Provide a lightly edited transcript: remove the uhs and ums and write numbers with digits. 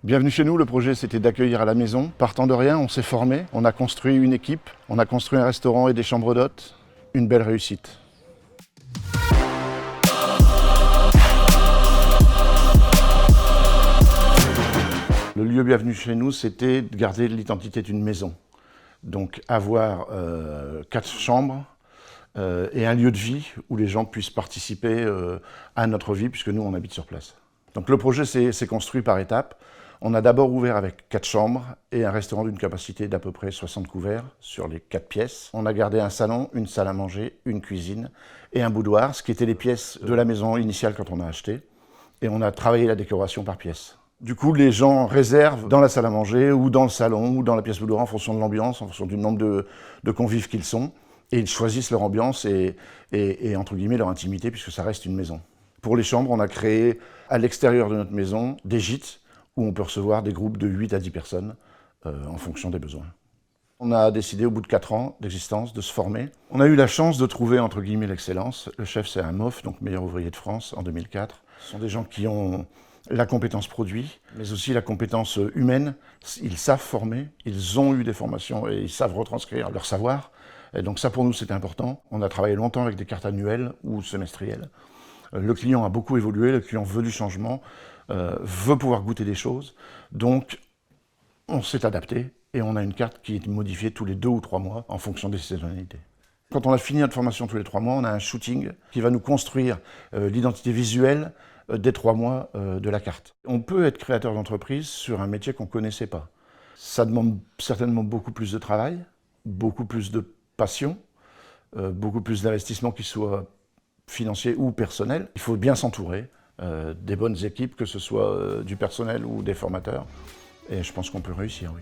Bienvenue chez nous, le projet c'était d'accueillir à la maison. Partant de rien, on s'est formé, on a construit une équipe, on a construit un restaurant et des chambres d'hôtes. Une belle réussite. Le lieu bienvenu chez nous, c'était de garder l'identité d'une maison. Donc avoir 4 chambres et un lieu de vie où les gens puissent participer à notre vie puisque nous on habite sur place. Donc le projet s'est construit par étapes. On a d'abord ouvert avec 4 chambres et un restaurant d'une capacité d'à peu près 60 couverts sur les 4 pièces. On a gardé un salon, une salle à manger, une cuisine et un boudoir, ce qui étaient les pièces de la maison initiale quand on a acheté. Et on a travaillé la décoration par pièce. Du coup, les gens réservent dans la salle à manger ou dans le salon ou dans la pièce boudoir en fonction de l'ambiance, en fonction du nombre de convives qu'ils sont. Et ils choisissent leur ambiance et entre guillemets leur intimité puisque ça reste une maison. Pour les chambres, on a créé à l'extérieur de notre maison des gîtes où on peut recevoir des groupes de 8 à 10 personnes en fonction des besoins. On a décidé au bout de 4 ans d'existence de se former. On a eu la chance de trouver entre guillemets l'excellence. Le chef c'est un MOF, donc meilleur ouvrier de France en 2004. Ce sont des gens qui ont la compétence produit, mais aussi la compétence humaine. Ils savent former, ils ont eu des formations et ils savent retranscrire leur savoir. Et donc ça pour nous c'était important. On a travaillé longtemps avec des cartes annuelles ou semestrielles. Le client a beaucoup évolué, le client veut du changement, veut pouvoir goûter des choses. Donc on s'est adapté et on a une carte qui est modifiée tous les 2 ou 3 mois en fonction des saisonnalités. Quand on a fini notre formation tous les 3 mois, on a un shooting qui va nous construire l'identité visuelle des 3 mois de la carte. On peut être créateur d'entreprise sur un métier qu'on ne connaissait pas. Ça demande certainement beaucoup plus de travail, beaucoup plus de passion, beaucoup plus d'investissement qui soit financier ou personnel. Il faut bien s'entourer des bonnes équipes, que ce soit du personnel ou des formateurs. Et je pense qu'on peut réussir, oui.